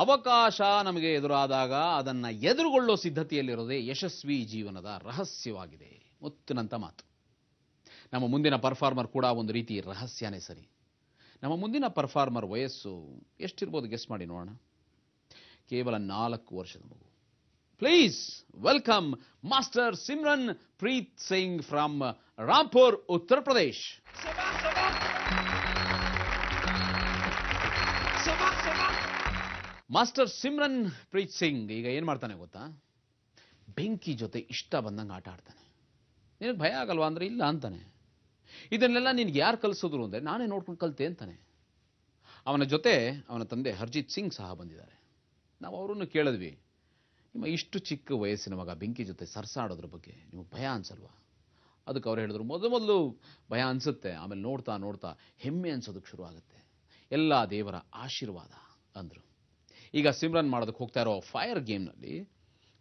ಅವಕಾಶ ನಮಗೆ ಎದುರಾದಾಗ ಅದನ್ನು ಎದುರುಗೊಳ್ಳೋ ಸಿದ್ಧತೆಯಲ್ಲಿರೋದೇ ಯಶಸ್ವಿ ಜೀವನದ ರಹಸ್ಯವಾಗಿದೆ. ಮುತ್ತಿನಂಥ ಮಾತು. ನಮ್ಮ ಮುಂದಿನ ಪರ್ಫಾರ್ಮರ್ ಕೂಡ ಒಂದು ರೀತಿ ರಹಸ್ಯನೇ ಸರಿ. ನಮ್ಮ ಮುಂದಿನ ಪರ್ಫಾರ್ಮರ್ ವಯಸ್ಸು ಎಷ್ಟಿರ್ಬೋದು ಗೆಸ್ ಮಾಡಿ ನೋಡೋಣ. ಕೇವಲ 4 ವರ್ಷದ ಮಗು. Please welcome master Simran Preeth Singh from Rampur, Uttar Pradesh. Master Simran Preeth Singh ಈಗ ಏನು ಮಾಡ್ತಾನೆ ಗೊತ್ತಾ? ಬೆಂಕಿ ಜೊತೆ ಇಷ್ಟ ಬಂದಂಗೆ ಆಟ ಆಡ್ತಾನೆ. ನಿನಗೆ ಭಯ ಆಗಲ್ವಾ ಅಂದರೆ ಇಲ್ಲ ಅಂತಾನೆ. ಇದನ್ನೆಲ್ಲ ನಿನಗೆ ಯಾರು ಕಲಿಸೋದ್ರು ಅಂದರೆ ನಾನೇ ನೋಡ್ಕೊಂಡು ಕಲಿತೆ ಅಂತಾನೆ. ಅವನ ಜೊತೆ ಅವನ ತಂದೆ ಹರ್ಜಿತ್ ಸಿಂಗ್ ಸಹ ಬಂದಿದ್ದಾರೆ. ನಾವು ಅವರನ್ನು ಕೇಳಿದ್ವಿ, ನಿಮ್ಮ ಇಷ್ಟು ಚಿಕ್ಕ ವಯಸ್ಸಿನ ಮಗ ಬೆಂಕಿ ಜೊತೆ ಸರ್ಸಾಡೋದ್ರ ಬಗ್ಗೆ ನಿಮಗೆ ಭಯ ಅನ್ಸಲ್ವಾ? ಅದಕ್ಕೆ ಅವ್ರು ಹೇಳಿದ್ರು, ಮೊದಲು ಭಯ ಅನಿಸುತ್ತೆ, ಆಮೇಲೆ ನೋಡ್ತಾ ನೋಡ್ತಾ ಹೆಮ್ಮೆ ಅನ್ಸೋದಕ್ಕೆ ಶುರು ಆಗುತ್ತೆ. ಎಲ್ಲ ದೇವರ ಆಶೀರ್ವಾದ ಅಂದರು. ಈಗ ಸಿಮ್ರನ್ ಮಾಡೋದಕ್ಕೆ ಹೋಗ್ತಾ ಇರೋ ಫೈರ್ ಗೇಮ್ನಲ್ಲಿ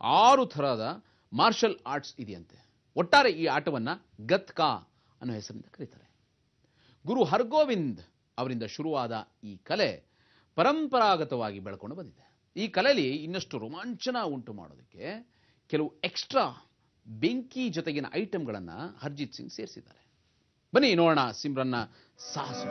6 ಥರದ ಮಾರ್ಷಲ್ ಆರ್ಟ್ಸ್ ಇದೆಯಂತೆ. ಒಟ್ಟಾರೆ ಈ ಆಟವನ್ನು ಗತ್ಕಾ ಅನ್ನೋ ಹೆಸರಿನಿಂದ ಕರೀತಾರೆ. ಗುರು ಹರ್ಗೋವಿಂದ್ ಅವರಿಂದ ಶುರುವಾದ ಈ ಕಲೆ ಪರಂಪರಾಗತವಾಗಿ ಬೆಳ್ಕೊಂಡು ಬಂದಿದೆ. ಈ ಕಲೆಯಲ್ಲಿ ಇನ್ನಷ್ಟು ರೋಮಾಂಚನ ಉಂಟು ಮಾಡೋದಕ್ಕೆ ಕೆಲವು ಎಕ್ಸ್ಟ್ರಾ ಬೆಂಕಿ ಜೊತೆಗಿನ ಐಟಮ್ಗಳನ್ನು ಹರ್ಜಿತ್ ಸಿಂಗ್ ಸೇರಿಸಿದ್ದಾರೆ. ಬನ್ನಿ ನೋಡೋಣ ಸಿಮ್ರನ್ನ ಸಾಹಸ.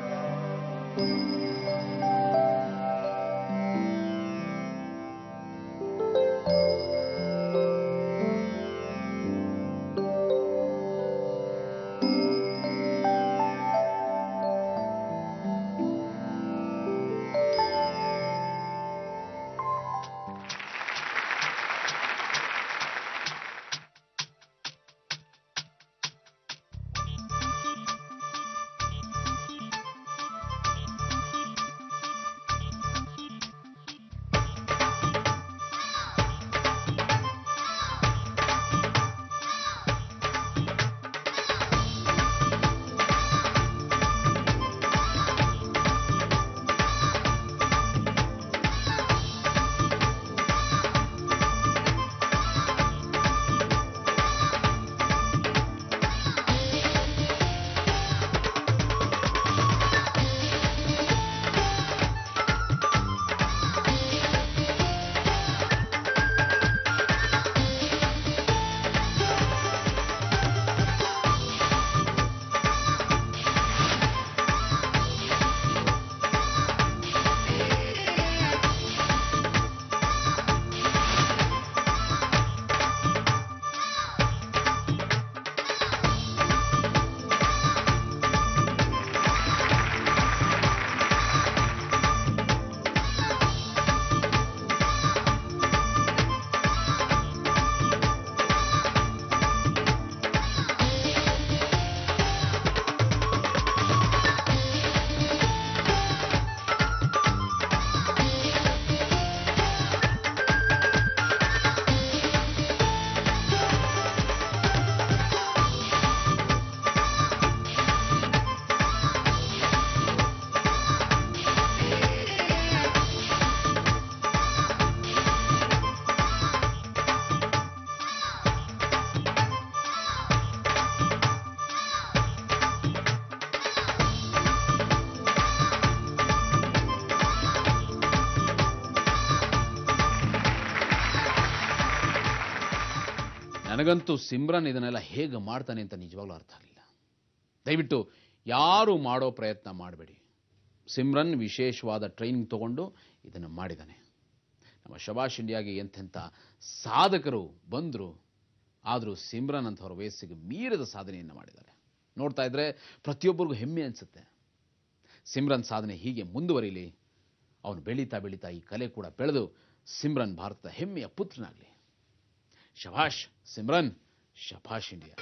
ನನಗಂತೂ ಸಿಮ್ರನ್ ಇದನ್ನೆಲ್ಲ ಹೇಗೆ ಮಾಡ್ತಾನೆ ಅಂತ ನಿಜವಾಗ್ಲೂ ಅರ್ಥ ಆಗಲಿಲ್ಲ. ದಯವಿಟ್ಟು ಯಾರು ಮಾಡೋ ಪ್ರಯತ್ನ ಮಾಡಬೇಡಿ. ಸಿಮ್ರನ್ ವಿಶೇಷವಾದ ಟ್ರೈನಿಂಗ್ ತಗೊಂಡು ಇದನ್ನು ಮಾಡಿದ್ದಾನೆ. ನಮ್ಮ ಶಬಾಷ್ ಇಂಡಿಯಾಗೆ ಎಂತೆಂಥ ಸಾಧಕರು ಬಂದರು, ಆದರೂ ಸಿಮ್ರನ್ ಅಂಥವ್ರ ವಯಸ್ಸಿಗೆ ಮೀರಿದ ಸಾಧನೆಯನ್ನು ಮಾಡಿದ್ದಾರೆ. ನೋಡ್ತಾ ಇದ್ರೆ ಪ್ರತಿಯೊಬ್ಬರಿಗೂ ಹೆಮ್ಮೆ ಅನಿಸುತ್ತೆ. ಸಿಮ್ರನ್ ಸಾಧನೆ ಹೀಗೆ ಮುಂದುವರಿಲಿ. ಅವನು ಬೆಳೀತಾ ಬೆಳೀತಾ ಈ ಕಲೆ ಕೂಡ ಬೆಳೆದು ಸಿಮ್ರನ್ ಭಾರತದ ಹೆಮ್ಮೆಯ ಪುತ್ರನಾಗಲಿ. ಶಭಾಷ್ ಸಿಮ್ರನ್, ಶಭಾಷ್ ಇಂಡಿಯಾ.